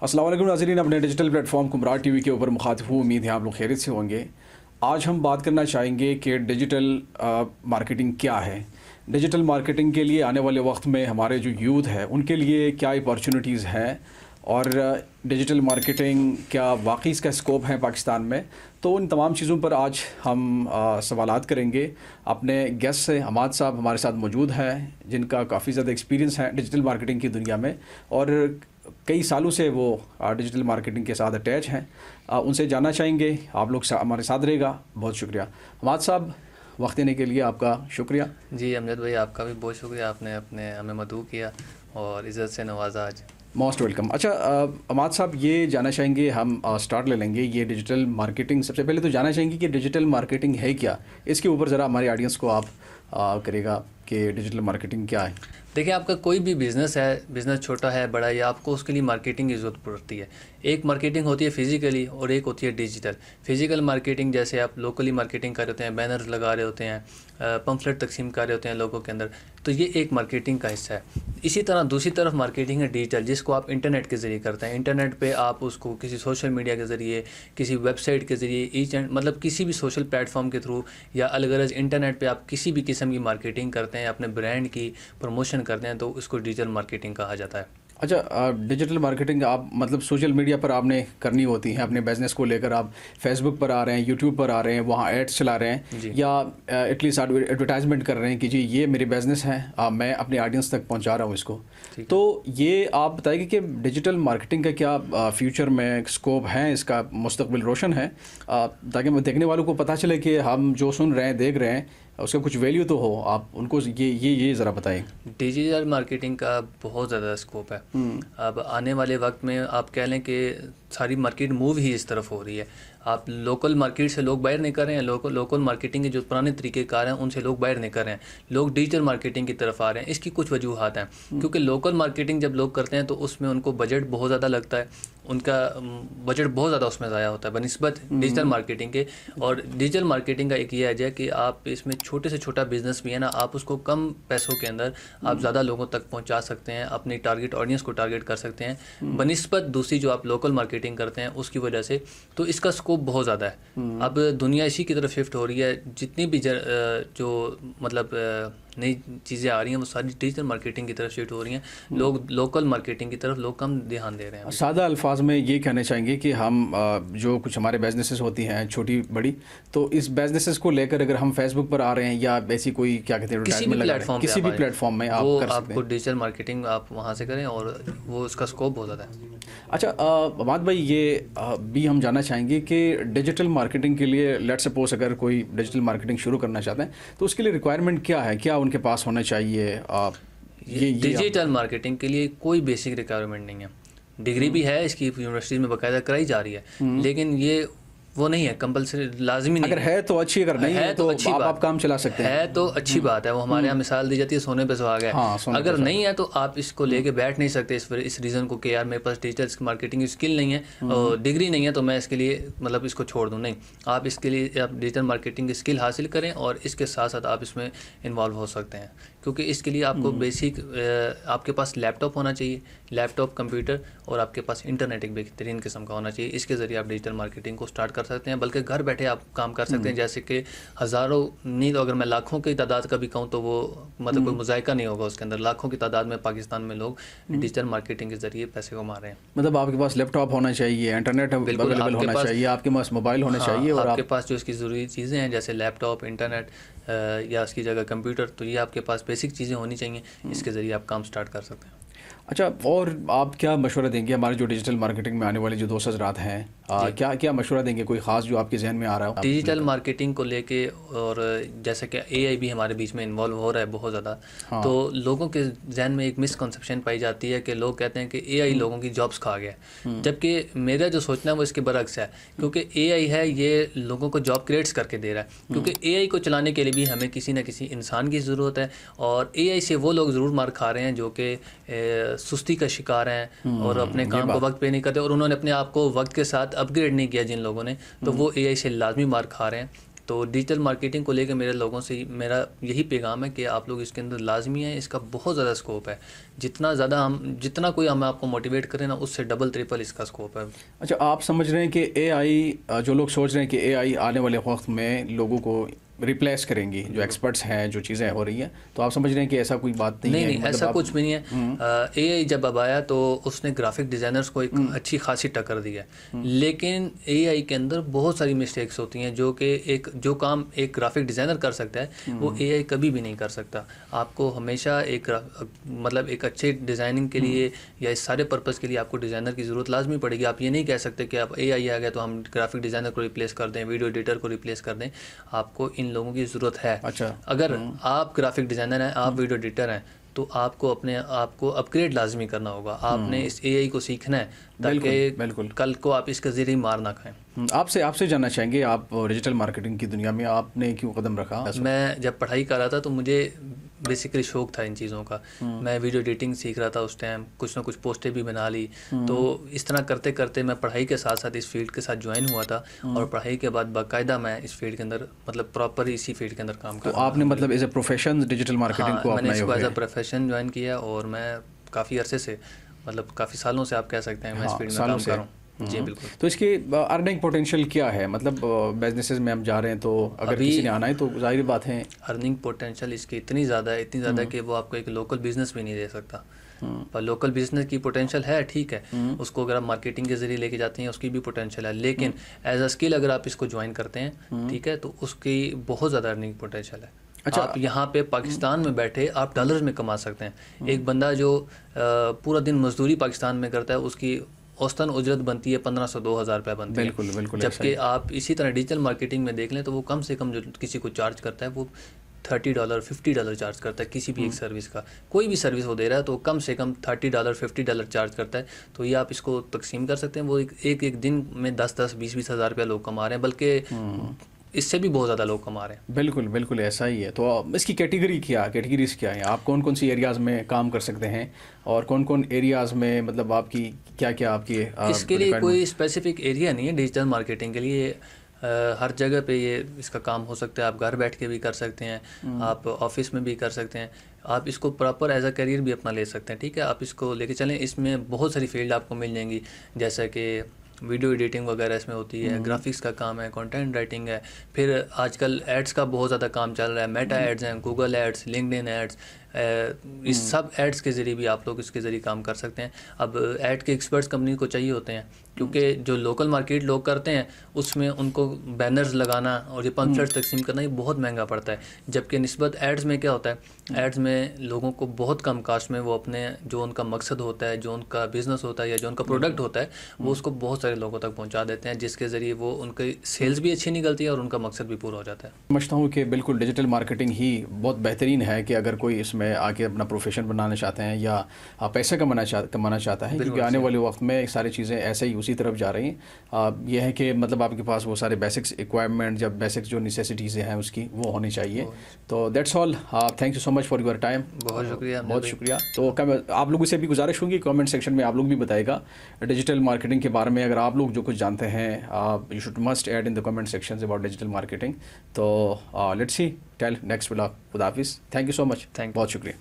अस्सलाम वालेकुम नाज़रीन, अपने डिजिटल प्लेटफॉर्म कुमराह टीवी के ऊपर मुखातिब हूँ। उम्मीद है आप लोग खैरियत से होंगे। आज हम बात करना चाहेंगे कि डिजिटल मार्केटिंग क्या है। डिजिटल मार्केटिंग के लिए आने वाले वक्त में हमारे जो यूथ है उनके लिए क्या अपॉर्चुनिटीज़ हैं और डिजिटल मार्केटिंग क्या वाकई इसका स्कोप है पाकिस्तान में। तो उन तमाम चीज़ों पर आज हम सवालात करेंगे। अपने गेस्ट से हमाद साहब हमारे साथ मौजूद हैं जिनका काफ़ी ज़्यादा एक्सपीरियंस है डिजिटल मार्केटिंग की दुनिया में और कई सालों से वो डिजिटल मार्केटिंग के साथ अटैच हैं। उनसे जानना चाहेंगे। आप लोग हमारे साथ रहेगा। बहुत शुक्रिया हमाद साहब, वक्त देने के लिए आपका शुक्रिया। जी अमजद भाई, आपका भी बहुत शुक्रिया, आपने हमें मदऊ किया और इज़्ज़त से नवाजा आज। Most welcome. अच्छा हमाद साहब, ये जानना चाहेंगे, हम स्टार्ट ले लेंगे ये डिजिटल मार्केटिंग। सबसे पहले तो जानना चाहेंगे कि डिजिटल मार्केटिंग है क्या। इसके ऊपर ज़रा हमारे ऑडियंस को आप करेगा कि डिजिटल मार्केटिंग क्या है। देखिए, आपका कोई भी बिज़नेस है, बिज़नेस छोटा है बड़ा, या आपको उसके लिए मार्केटिंग की ज़रूरत पड़ती है। एक मार्केटिंग होती है फिज़िकली और एक होती है डिजिटल। फिज़िकल मार्केटिंग जैसे आप लोकली मार्केटिंग कर रहे होते हैं, बैनर लगा रहे होते हैं, पम्फलेट तकसीम कर रहे होते हैं लोगों के अंदर, तो ये एक मार्केटिंग का हिस्सा है। इसी तरह दूसरी तरफ मार्केटिंग है डिजिटल, जिसको आप इंटरनेट के ज़रिए करते हैं। इंटरनेट पे आप उसको किसी सोशल मीडिया के ज़रिए, किसी वेबसाइट के ज़रिए, मतलब किसी भी सोशल प्लेटफॉर्म के थ्रू या अलग-अलग इंटरनेट पे आप किसी भी किस्म की मार्केटिंग करते हैं, अपने ब्रांड की प्रमोशन करते हैं, तो उसको डिजिटल मार्केटिंग कहा जाता है। अच्छा, डिजिटल मार्केटिंग आप मतलब सोशल मीडिया पर आपने करनी होती है अपने बिज़नेस को लेकर। आप फेसबुक पर आ रहे हैं, यूट्यूब पर आ रहे हैं, वहाँ एड्स चला रहे हैं या एटलीस्ट एडवर्टाइजमेंट कर रहे हैं कि जी ये मेरे बिज़नेस है, मैं अपने ऑडियंस तक पहुँचा रहा हूँ इसको। तो ये आप बताइए कि डिजिटल मार्केटिंग का क्या फ्यूचर में स्कोप है, इसका मुस्तकबिल रोशन है, ताकि देखने वालों को पता चले कि हम जो सुन रहे हैं, देख रहे हैं, उसका कुछ वैल्यू तो हो। आप उनको ये ज़रा बताएं। डिजिटल मार्केटिंग का बहुत ज़्यादा स्कोप है। अब आने वाले वक्त में आप कह लें कि सारी मार्केट मूव ही इस तरफ हो रही है। आप लोकल मार्केट से लोग बाहर नहीं कर रहे हैं, लोकल मार्केटिंग के जो पुराने तरीक़ेकार हैं उनसे लोग बाहर नहीं कर रहे हैं, लोग डिजिटल मार्केटिंग की तरफ आ रहे हैं। इसकी कुछ वजूहात हैं, क्योंकि लोकल मार्केटिंग जब लोग करते हैं तो उसमें उनको बजट बहुत ज़्यादा लगता है, उनका बजट बहुत ज़्यादा उसमें ज़ाया होता है बनिस्बत डिजिटल मार्केटिंग के। और डिजिटल मार्केटिंग का एक ये है कि आप इसमें छोटे से छोटा बिज़नेस भी है ना, आप उसको कम पैसों के अंदर आप ज़्यादा लोगों तक पहुँचा सकते हैं, अपनी टारगेट ऑडियंस को टारगेट कर सकते हैं बनिस्बत दूसरी जो आप लोकल मार्केटिंग करते हैं उसकी वजह से। तो इसका स्कोप बहुत ज़्यादा है। अब दुनिया इसी की तरफ शिफ्ट हो रही है। जितनी भी जो मतलब नई चीज़ें आ रही हैं वो सारी डिजिटल मार्केटिंग की तरफ शिफ्ट हो रही हैं। लोग लोकल मार्केटिंग की तरफ लोग कम ध्यान दे रहे हैं। सादा अल्फाज में ये कहना चाहेंगे कि हम जो कुछ हमारे बिजनेसेस होती हैं छोटी बड़ी, तो इस बिजनेसेस को लेकर अगर हम फेसबुक पर आ रहे हैं या ऐसी कोई क्या कहते हैं किसी भी प्लेटफॉर्म में आप कर सकते हैं। आपको डिजिटल मार्केटिंग आप वहाँ से करें और वो उसका स्कोप बहुत ज़्यादा है। अच्छा अमाद भाई, ये भी हम जानना चाहेंगे कि डिजिटल मार्केटिंग के लिए लेट्स सपोज अगर कोई डिजिटल मार्केटिंग शुरू करना चाहते हैं तो उसके लिए रिक्वायरमेंट क्या है, क्या उनके पास होना चाहिए। ये डिजिटल मार्केटिंग के लिए कोई बेसिक रिक्वायरमेंट नहीं है। डिग्री भी है, इसकी यूनिवर्सिटीज़ में बाकायदा कराई जा रही है, लेकिन ये वो नहीं है कंपलसरी, लाजमी नहीं। अगर है तो अच्छी, अगर नहीं है तो अच्छी आप काम चला सकते हैं। है तो अच्छी बात है। वो हमारे यहाँ मिसाल दी जाती है सोने पे सुहागा है। हाँ, अगर नहीं है तो आप इसको लेके बैठ नहीं सकते इस रीज़न को कि यार मेरे पास डिजिटल मार्केटिंग की स्किल नहीं है और डिग्री नहीं है तो मैं इसके लिए मतलब इसको छोड़ दूँ। नहीं, आप इसके लिए आप डिजिटल मार्केटिंग की स्किल हासिल करें और इसके साथ साथ आप इसमें इन्वॉल्व हो सकते हैं, क्योंकि इसके लिए आपको बेसिक आपके पास लैपटॉप होना चाहिए, लैपटॉप, कंप्यूटर, और आपके पास इंटरनेट एक बेहतरीन किस्म का होना चाहिए। इसके ज़रिए आप डिजिटल मार्केटिंग को स्टार्ट कर सकते हैं, बल्कि घर बैठे आप काम कर सकते हैं। जैसे कि हज़ारों नहीं तो अगर मैं लाखों की तादाद का भी कहूँ तो वो मतलब कोई मुज़ायका नहीं होगा उसके अंदर। लाखों की तादाद में पाकिस्तान में लोग डिजिटल मार्केटिंग के ज़रिए पैसे कमा रहे हैं। मतलब आपके पास लैपटॉप होना चाहिए, इंटरनेट अवेलेबल होना चाहिए, आपके पास मोबाइल होना चाहिए, और आपके पास जो इसकी ज़रूरी चीज़ें हैं जैसे लैपटॉप, इंटरनेट या उसकी जगह कंप्यूटर, तो ये आपके पास बेसिक चीज़ें होनी चाहिए। इसके ज़रिए आप काम स्टार्ट कर सकते हैं। अच्छा, और आप क्या मशवरा देंगे हमारे जो डिजिटल मार्केटिंग में आने वाले जो दोस्त हज़रात हैं, क्या मशवरा देंगे, कोई ख़ास जो आपके जहन में आ रहा हो डिजिटल मार्केटिंग को लेके? और जैसे कि एआई भी हमारे बीच में इन्वॉल्व हो रहा है बहुत ज़्यादा। तो लोगों के जहन में एक मिसकंसेप्शन पाई जाती है कि लोग कहते हैं कि एआई लोगों की जॉब्स खा गया, जबकि मेरा जो सोचना है वो इसके बरक्स है। क्योंकि एआई है ये लोगों को जॉब क्रिएट्स करके दे रहा है, क्योंकि एआई को चलाने के लिए भी हमें किसी न किसी इंसान की ज़रूरत है। और एआई से वो लोग ज़रूर मार खा रहे हैं जो कि सुस्ती का शिकार हैं और अपने काम को वक्त पे नहीं करते, और उन्होंने अपने आप को वक्त के साथ अपग्रेड नहीं किया जिन लोगों ने, तो वो एआई से लाजमी मार खा रहे हैं। تو ڈیجیٹل مارکیٹنگ کو لے کے میرے لوگوں سے میرا یہی پیغام ہے کہ آپ لوگ اس کے اندر لازمی ہیں. اس کا بہت زیادہ اسکوپ ہے. جتنا کوئی ہم آپ کو موٹیویٹ کرے نا اس سے ڈبل ٹرپل اس کا اسکوپ ہے. اچھا آپ سمجھ رہے ہیں کہ اے آئی جو لوگ سوچ رہے ہیں کہ اے آئی آنے والے وقت میں لوگوں کو ریپلیس کریں گی, جو ایکسپرٹس ہیں, جو چیزیں ہو رہی ہیں, تو آپ سمجھ رہے ہیں کہ ایسا کوئی بات نہیں ہے؟ نہیں ایسا کچھ بھی نہیں ہے. اے آئی جب اب آیا تو اس نے گرافک ڈیزائنرز کو ایک اچھی خاصی ٹکر دی ہے, لیکن اے آئی کے اندر بہت ساری مسٹیکس ہوتی ہیں جو کہ جو کام ایک گرافک ڈیزائنر کر سکتا ہے وہ اے آئی کبھی بھی نہیں کر سکتا. آپ کو ہمیشہ ایک اچھے ڈیزائننگ کے لیے یا اس سارے پرپز کے لیے آپ کو ڈیزائنر کی ضرورت لازمی پڑے گی. آپ یہ نہیں کہہ سکتے کہ آپ اے آئی آ گیا تو ہم گرافک ڈیزائنر کو ریپلیس کر دیں, ویڈیو ایڈیٹر کو ریپلیس کر دیں. آپ کو ان لوگوں کی ضرورت ہے. اچھا اگر آپ گرافک ڈیزائنر ہیں, آپ ویڈیو ایڈیٹر ہیں, تو آپ کو اپنے آپ کو اپ گریڈ لازمی کرنا ہوگا. آپ نے اس اے آئی کو سیکھنا ہے تاکہ کل کو آپ اس کا ذریعہ مار نہ کھائیں. آپ سے جاننا چاہیں گے, آپ ڈیجیٹل مارکیٹنگ کی دنیا میں آپ نے کیوں قدم رکھا؟ میں جب پڑھائی کر رہا تھا تو مجھے بیسیکلی شوق تھا ان چیزوں کا. میں ویڈیو ایڈیٹنگ سیکھ رہا تھا اس ٹائم, کچھ نہ کچھ پوسٹیں بھی بنا لی. تو اس طرح کرتے کرتے میں پڑھائی کے ساتھ ساتھ اس فیلڈ کے ساتھ جوائن ہوا تھا, اور پڑھائی کے بعد باقاعدہ میں اس فیلڈ کے اندر پراپر اسی فیلڈ کے اندر کام کر رہا. تو آپ نے as a profession digital marketing کو میں نے اپنایا اس کو ایز ہوا اے پروفیشن جوائن کیا, اور میں کافی عرصے سے کافی سالوں سے آپ کہہ سکتے ہیں میں اس فیلڈ میں کام کر رہا ہوں. جی بالکل. تو اس کی ارننگ پوٹینشیل کیا ہے؟ بزنسز میں ہم جا رہے ہیں تو اگر کسی نے آنا ہے تو ظاہر بات ہے ارننگ پوٹینشیل اس کی اتنی زیادہ ہے کہ وہ آپ کو ایک لوکل بزنس بھی نہیں دے سکتا. پر لوکل بزنس کی پوٹینشیل ہے, ٹھیک ہے, اس کو اگر آپ مارکیٹنگ کے ذریعے لے کے جاتے ہیں اس کی بھی پوٹینشیل ہے, لیکن ایز اے اسکل اگر آپ اس کو جوائن کرتے ہیں, ٹھیک ہے, تو اس کی بہت زیادہ ارننگ پوٹینشیل ہے. آپ یہاں پہ پاکستان میں بیٹھے آپ ڈالرز میں کما سکتے ہیں. ایک بندہ جو پورا دن مزدوری پاکستان میں کرتا ہے اس کی اوسطاً اجرت بنتی ہے 1500-2000 روپے بنتی ہے. بالکل. جبکہ آپ اسی طرح ڈیجیٹل مارکیٹنگ میں دیکھ لیں تو وہ کم سے کم جو کسی کو چارج کرتا ہے وہ $30 $50 چارج کرتا ہے کسی بھی ایک سروس کا. کوئی بھی سروس وہ دے رہا ہے تو کم سے کم $30 $50 چارج کرتا ہے. تو یہ آپ اس کو تقسیم کر سکتے ہیں. وہ ایک دن میں 10-20 ہزار روپیہ لوگ کما رہے ہیں, بلکہ اس سے بھی بہت زیادہ لوگ کما رہے ہیں. بالکل ایسا ہی ہے. تو اس کی کیٹیگریز کیا ہیں؟ آپ کون سی ایریاز میں کام کر سکتے ہیں اور کون ایریاز میں آپ کی کیا آپ کی اس کے لیے کوئی اسپیسیفک ایریا نہیں ہے ڈیجیٹل مارکیٹنگ کے لیے. ہر جگہ پہ یہ اس کا کام ہو سکتا ہے. آپ گھر بیٹھ کے بھی کر سکتے ہیں, آپ آفس میں بھی کر سکتے ہیں, آپ اس کو پراپر ایز اے کیریئر بھی اپنا لے سکتے ہیں. ٹھیک ہے, آپ اس کو لے کے چلیں. اس میں بہت ساری فیلڈ آپ کو مل جائیں گی, جیسا کہ ویڈیو ایڈیٹنگ وغیرہ اس میں ہوتی ہے, گرافکس کا کام ہے, کنٹینٹ رائٹنگ ہے, پھر آج کل ایڈس کا بہت زیادہ کام چل رہا ہے. میٹا ایڈز ہیں, گوگل ایڈس, لنکڈ ان ایڈس, اس سب ایڈس کے ذریعے بھی آپ لوگ اس کے ذریعے کام کر سکتے ہیں. اب ایڈ کے ایکسپرٹس کمپنی کو چاہیے ہوتے ہیں, کیونکہ جو لوکل مارکیٹ لوگ کرتے ہیں اس میں ان کو بینرز لگانا اور یہ پمفلیٹس تقسیم کرنا یہ بہت مہنگا پڑتا ہے. جبکہ نسبت ایڈز میں کیا ہوتا ہے, ایڈز میں لوگوں کو بہت کم کاسٹ میں وہ اپنے جو ان کا مقصد ہوتا ہے, جو ان کا بزنس ہوتا ہے یا جو ان کا پروڈکٹ ہوتا ہے, وہ اس کو بہت سارے لوگوں تک پہنچا دیتے ہیں, جس کے ذریعے وہ ان کی سیلز بھی اچھی نکلتی ہے اور ان کا مقصد بھی پورا ہو جاتا ہے. سمجھتا ہوں کہ بالکل ڈیجیٹل مارکیٹنگ ہی بہت بہترین ہے کہ اگر کوئی اس میں آ کے اپنا پروفیشن بنانا چاہتے ہیں یا پیسہ کمانا چاہتا ہے, کیونکہ آنے والے وقت میں ساری چیزیں ایسے ہی اسی طرف جا رہی ہیں. یہ ہے کہ آپ کے پاس وہ سارے بیسکس ایکوائپمنٹ یا بیسکس جو نیسیسٹیز ہیں اس کی وہ ہونی چاہیے. تو that's all. Thank you so much for your time. بہت شکریہ. بہت شکریہ. تو آپ لوگوں سے بھی گزارش ہوگی کامنٹ سیکشن میں آپ لوگ بھی بتائے گا ڈیجیٹل مارکیٹنگ کے بارے میں. اگر آپ لوگ جو کچھ جانتے ہیں you should must add in the comment section about digital marketing. تو let's see till next vlog. خدا حافظ. Thank you so much. بہت شکریہ.